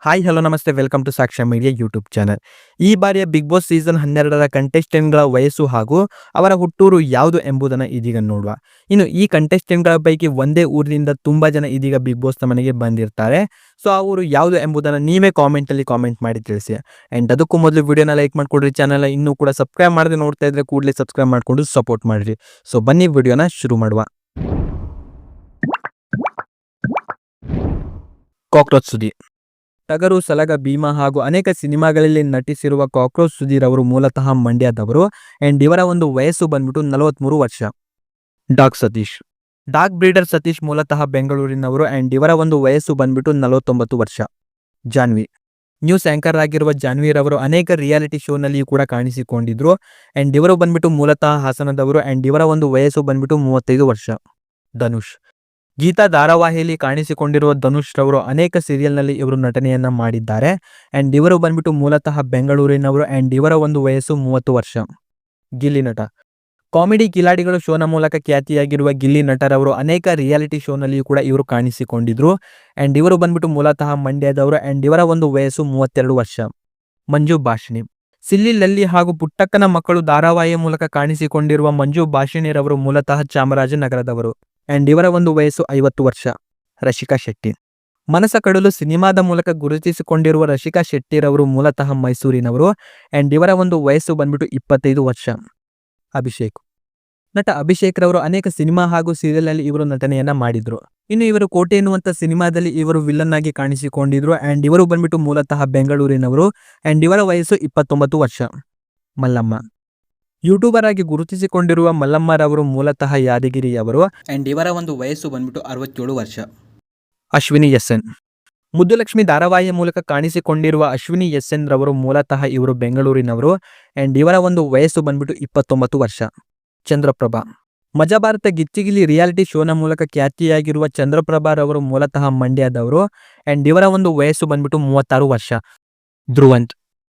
Hi hello ನಮಸ್ತೆ welcome to ಸಾಕ್ಷ್ಯ media YouTube channel. ಈ ಬಾರಿಯ ಬಿಗ್ ಬಾಸ್ ಸೀಸನ್ 12ರ ಕಂಟೆಸ್ಟೆಂಟ್ಗಳ ವಯಸ್ಸು ಹಾಗೂ ಅವರ ಹುಟ್ಟೂರು ಯಾವುದು ಎಂಬುದನ್ನು ಇದೀಗ ನೋಡುವ. ಇನ್ನು ಈ ಕಂಟೆಸ್ಟೆಂಟ್ಗಳ ಪೈಕಿ ಒಂದೇ ಊರಿನಿಂದ ತುಂಬಾ ಜನ ಇದೀಗ ಬಿಗ್ ಬಾಸ್ ಮನೆಗೆ ಬಂದಿರ್ತಾರೆ. ಸೊ ಆ ಊರು ಯಾವುದು ಎಂಬುದನ್ನು ನೀವೇ ಕಾಮೆಂಟಲ್ಲಿ ಕಾಮೆಂಟ್ ಮಾಡಿ ತಿಳಿಸಿ. ಆ್ಯಂಡ್ ಅದಕ್ಕೂ ಮೊದಲು ವಿಡಿಯೋನ ಲೈಕ್ ಮಾಡಿಕೊಡ್ರಿ, ಚಾನಲ್ ಇನ್ನೂ ಕೂಡ ಸಬ್ಸ್ಕ್ರೈಬ್ ಮಾಡದೆ ನೋಡ್ತಾ ಇದ್ರೆ ಕೂಡಲೇ ಸಬ್ಸ್ಕ್ರೈಬ್ ಮಾಡಿಕೊಂಡು ಸಪೋರ್ಟ್ ಮಾಡಿರಿ. ಸೊ ಬನ್ನಿ ವಿಡಿಯೋನ ಶುರು ಮಾಡುವ. ಕಾಕ್ರೋಚ್ ಸುದಿ. ಟಗರು, ಸಲಗ, ಭೀಮಾ ಹಾಗೂ ಅನೇಕ ಸಿನಿಮಾಗಳಲ್ಲಿ ನಟಿಸಿರುವ ಕಾಕ್ರೋಚ್ ಸುಧೀರ್ ಅವರು ಮೂಲತಃ ಮಂಡ್ಯದವರು. ಅಂಡ್ ಇವರ ಒಂದು ವಯಸ್ಸು ಬಂದ್ಬಿಟ್ಟು 43 ವರ್ಷ. Dog Satish. Dog breeder Satish ಮೂಲತಃ ಬೆಂಗಳೂರಿನವರು. ಅಂಡ್ ಇವರ ಒಂದು ವಯಸ್ಸು ಬಂದ್ಬಿಟ್ಟು 49 ವರ್ಷ. ಜಾನ್ವಿ. ನ್ಯೂಸ್ ಆಂಕರ್ ಆಗಿರುವ ಜಾನ್ವಿರವರು ಅನೇಕ ರಿಯಾಲಿಟಿ ಶೋನಲ್ಲಿ ಕೂಡ ಕಾಣಿಸಿಕೊಂಡಿದ್ರು. ಅಂಡ್ ಇವರು ಬಂದ್ಬಿಟ್ಟು ಮೂಲತಃ ಹಾಸನದವರು. ಅಂಡ್ ಇವರ ಒಂದು ವಯಸ್ಸು ಬಂದ್ಬಿಟ್ಟು 35 ವರ್ಷ. ಧನುಷ್. ಗೀತಾ ಧಾರಾವಾಹಿಯಲ್ಲಿ ಕಾಣಿಸಿಕೊಂಡಿರುವ ಧನುಷ್ ರವರು ಅನೇಕ ಸೀರಿಯಲ್ನಲ್ಲಿ ಇವರು ನಟನೆಯನ್ನ ಮಾಡಿದ್ದಾರೆ. ಅಂಡ್ ಇವರು ಬಂದ್ಬಿಟ್ಟು ಮೂಲತಃ ಬೆಂಗಳೂರಿನವರು. ಅಂಡ್ ಇವರ ಒಂದು ವಯಸ್ಸು 30 ವರ್ಷ. ಗಿಲ್ಲಿ ನಟ. ಕಾಮಿಡಿ ಕಿಲಾಡಿಗಳು ಶೋನ ಮೂಲಕ ಖ್ಯಾತಿಯಾಗಿರುವ ಗಿಲ್ಲಿ ನಟರವರು ಅನೇಕ ರಿಯಾಲಿಟಿ ಶೋನಲ್ಲಿಯೂ ಕೂಡ ಇವರು ಕಾಣಿಸಿಕೊಂಡಿದ್ರು. ಅಂಡ್ ಇವರು ಬಂದ್ಬಿಟ್ಟು ಮೂಲತಃ ಮಂಡ್ಯದವರು. ಅಂಡ್ ಇವರ ಒಂದು ವಯಸ್ಸು 32 ವರ್ಷ. ಮಂಜು ಭಾಷಿಣಿ. ಸಿಲ್ಲಿ ಲಲ್ಲಿ ಹಾಗೂ ಪುಟ್ಟಕ್ಕನ ಮಕ್ಕಳು ಧಾರಾವಾಹಿಯ ಮೂಲಕ ಕಾಣಿಸಿಕೊಂಡಿರುವ ಮಂಜು ಭಾಷಿಣಿರವರು ಮೂಲತಃ ಚಾಮರಾಜನಗರದವರು. ಅಂಡ್ ಇವರ ಒಂದು ವಯಸ್ಸು 50 ವರ್ಷ. ರಶಿಕಾ ಶೆಟ್ಟಿ. ಮನಸ ಕಡಲು ಸಿನಿಮಾದ ಮೂಲಕ ಗುರುತಿಸಿಕೊಂಡಿರುವ ರಶಿಕಾ ಶೆಟ್ಟಿರವರು ಮೂಲತಃ ಮೈಸೂರಿನವರು. ಅಂಡ್ ಇವರ ಒಂದು ವಯಸ್ಸು ಬಂದ್ಬಿಟ್ಟು 25 ವರ್ಷ. ಅಭಿಷೇಕ್. ನಟ ಅಭಿಷೇಕ್ ರವರು ಅನೇಕ ಸಿನಿಮಾ ಹಾಗೂ ಸೀರಿಯಲ್ನಲ್ಲಿ ಇವರು ನಟನೆಯನ್ನ ಮಾಡಿದ್ರು. ಇನ್ನು ಇವರು ಕೋಟೆ ಎನ್ನುವಂತ ಸಿನಿಮಾದಲ್ಲಿ ಇವರು ವಿಲನ್ ಆಗಿ ಕಾಣಿಸಿಕೊಂಡಿದ್ರು. ಅಂಡ್ ಇವರು ಬಂದ್ಬಿಟ್ಟು ಮೂಲತಃ ಬೆಂಗಳೂರಿನವರು. ಅಂಡ್ ಇವರ ವಯಸ್ಸು 29 ವರ್ಷ. ಮಲ್ಲಮ್ಮ. ಯೂಟ್ಯೂಬರ್ ಆಗಿ ಗುರುತಿಸಿಕೊಂಡಿರುವ ಮಲ್ಲಮ್ಮರವರು ಮೂಲತಃ ಯಾದಗಿರಿಯವರು. ಅಂಡ್ ಇವರ ಒಂದು ವಯಸ್ಸು ಬಂದ್ಬಿಟ್ಟು 67 ವರ್ಷ. ಅಶ್ವಿನಿ ಎಸ್.ಎನ್. ಮುದ್ದುಲಕ್ಷ್ಮಿ ಧಾರಾವಾಹಿಯ ಮೂಲಕ ಕಾಣಿಸಿಕೊಂಡಿರುವ ಅಶ್ವಿನಿ ಎಸ್.ಎನ್ ರವರು ಮೂಲತಃ ಇವರು ಬೆಂಗಳೂರಿನವರು. ಅಂಡ್ ಇವರ ಒಂದು ವಯಸ್ಸು ಬಂದ್ಬಿಟ್ಟು 29 ವರ್ಷ. ಚಂದ್ರಪ್ರಭಾ. ಮಜಾ ಭಾರತ ಗಿಚ್ಚಿಗಿಲಿ ರಿಯಾಲಿಟಿ ಶೋನ ಮೂಲಕ ಖ್ಯಾತಿಯಾಗಿರುವ ಚಂದ್ರಪ್ರಭಾ ರವರು ಮೂಲತಃ ಮಂಡ್ಯದವರು. ಅಂಡ್ ಇವರ ಒಂದು ವಯಸ್ಸು ಬಂದ್ಬಿಟ್ಟು 36 ವರ್ಷ. ಧ್ರುವಂತ್.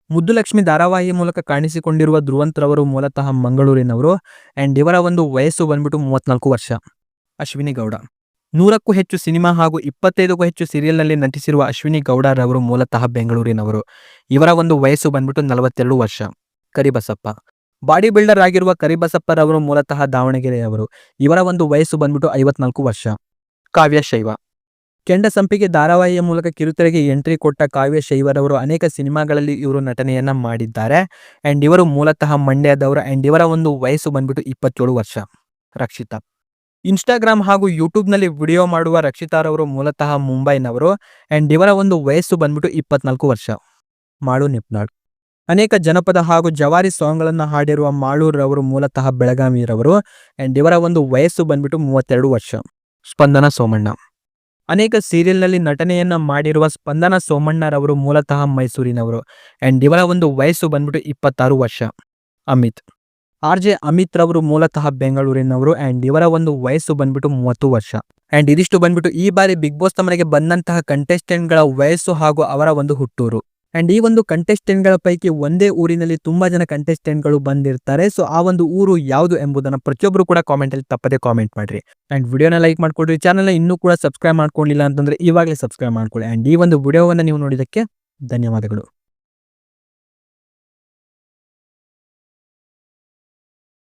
ಮುದ್ದುಲಕ್ಷ್ಮಿ ಧಾರಾವಾಹಿಯ ಮೂಲಕ ಕಾಣಿಸಿಕೊಂಡಿರುವ ಧ್ರುವಂತ್ ರವರು ಮೂಲತಃ ಮಂಗಳೂರಿನವರು. ಅಂಡ್ ಇವರ ಒಂದು ವಯಸ್ಸು ಬಂದ್ಬಿಟ್ಟು 34 ವರ್ಷ. ಅಶ್ವಿನಿ ಗೌಡ. 100ಕ್ಕೂ ಹೆಚ್ಚು ಸಿನಿಮಾ ಹಾಗೂ 25ಕ್ಕೂ ಹೆಚ್ಚು ಸೀರಿಯಲ್ನಲ್ಲಿ ನಟಿಸಿರುವ ಅಶ್ವಿನಿ ಗೌಡರವರು ಮೂಲತಃ ಬೆಂಗಳೂರಿನವರು. ಇವರ ಒಂದು ವಯಸ್ಸು ಬಂದ್ಬಿಟ್ಟು 42 ವರ್ಷ. ಕರಿಬಸಪ್ಪ. ಬಾಡಿ ಬಿಲ್ಡರ್ ಆಗಿರುವ ಕರಿಬಸಪ್ಪರವರು ಮೂಲತಃ ದಾವಣಗೆರೆಯವರು. ಇವರ ಒಂದು ವಯಸ್ಸು ಬಂದ್ಬಿಟ್ಟು 54 ವರ್ಷ. ಕಾವ್ಯ ಶೈವ. ಕೆಂಡ ಸಂಪಿಗೆ ಧಾರಾವಾಹಿಯ ಮೂಲಕ ಕಿರುತೆರೆಗೆ ಎಂಟ್ರಿ ಕೊಟ್ಟ ಕಾವ್ಯ ಶೈವರವರು ಅನೇಕ ಸಿನಿಮಾಗಳಲ್ಲಿ ಇವರು ನಟನೆಯನ್ನ ಮಾಡಿದ್ದಾರೆ. ಅಂಡ್ ಇವರು ಮೂಲತಃ ಮಂಡ್ಯದವರು. ಅಂಡ್ ಇವರ ಒಂದು ವಯಸ್ಸು ಬಂದ್ಬಿಟ್ಟು 27 ವರ್ಷ. ರಕ್ಷಿತಾ. ಇನ್ಸ್ಟಾಗ್ರಾಮ್ ಹಾಗೂ ಯೂಟ್ಯೂಬ್ನಲ್ಲಿ ವಿಡಿಯೋ ಮಾಡುವ ರಕ್ಷಿತಾರವರು ಮೂಲತಃ ಮುಂಬೈನವರು. ಅಂಡ್ ಇವರ ಒಂದು ವಯಸ್ಸು ಬಂದ್ಬಿಟ್ಟು 24 ವರ್ಷ. ಮಾಳು ನಿಪ್ನಾಳ್. ಅನೇಕ ಜನಪದ ಹಾಗೂ ಜವಾರಿ ಸಾಂಗ್ಗಳನ್ನು ಹಾಡಿರುವ ಮಾಳೂರವರು ಮೂಲತಃ ಬೆಳಗಾವಿರವರು. ಅಂಡ್ ಇವರ ಒಂದು ವಯಸ್ಸು ಬಂದ್ಬಿಟ್ಟು 32 ವರ್ಷ. ಸ್ಪಂದನ ಸೋಮಣ್ಣ. ಅನೇಕ ಸೀರಿಯಲ್ನಲ್ಲಿ ನಟನೆಯನ್ನ ಮಾಡಿರುವ ಸ್ಪಂದನ ಸೋಮಣ್ಣರವರು ಮೂಲತಃ ಮೈಸೂರಿನವರು. ಅಂಡ್ ಇವರ ಒಂದು ವಯಸ್ಸು ಬಂದ್ಬಿಟ್ಟು 26 ವರ್ಷ. ಅಮಿತ್. RJ ಅಮಿತ್ ರವರು ಮೂಲತಃ ಬೆಂಗಳೂರಿನವರು. ಅಂಡ್ ಇವರ ಒಂದು ವಯಸ್ಸು ಬಂದ್ಬಿಟ್ಟು 30 ವರ್ಷ. ಅಂಡ್ ಇದಿಷ್ಟು ಬಂದ್ಬಿಟ್ಟು ಈ ಬಾರಿ ಬಿಗ್ ಬಾಸ್ ಮನೆಗೆ ಬಂದಂತಹ ಕಂಟೆಸ್ಟೆಂಟ್ಗಳ ವಯಸ್ಸು ಹಾಗೂ ಅವರ ಒಂದು ಹುಟ್ಟೂರು. ಅಂಡ್ ಈ ಒಂದು ಕಂಟೆಸ್ಟೆಂಟ್ಗಳ ಪೈಕಿ ಒಂದೇ ಊರಿನಲ್ಲಿ ತುಂಬಾ ಜನ ಕಂಟೆಸ್ಟೆಂಟ್ಗಳು ಬಂದಿರ್ತಾರೆ. ಸೊ ಆ ಒಂದು ಊರು ಯಾವುದು ಎಂಬುದನ್ನು ಪ್ರತಿಯೊಬ್ಬರು ಕೂಡ ಕಾಮೆಂಟಲ್ಲಿ ತಪ್ಪದೆ ಕಾಮೆಂಟ್ ಮಾಡ್ರಿ. ಅಂಡ್ ವಿಡಿಯೋನ ಲೈಕ್ ಮಾಡ್ಕೊಡ್ರಿ, ಚಾನಲ್ನ ಇನ್ನೂ ಕೂಡ ಸಬ್ಸ್ಕ್ರೈಬ್ ಮಾಡ್ಕೊಂಡಿಲ್ಲ ಅಂತಂದ್ರೆ ಇವಾಗಲೇ ಸಬ್ಸ್ಕ್ರೈಬ್ ಮಾಡ್ಕೊಳ್ಳಿ. ಅಂಡ್ ಈ ಒಂದು ವಿಡಿಯೋವನ್ನು ನೀವು ನೋಡಿದ್ದಕ್ಕೆ ಧನ್ಯವಾದಗಳು.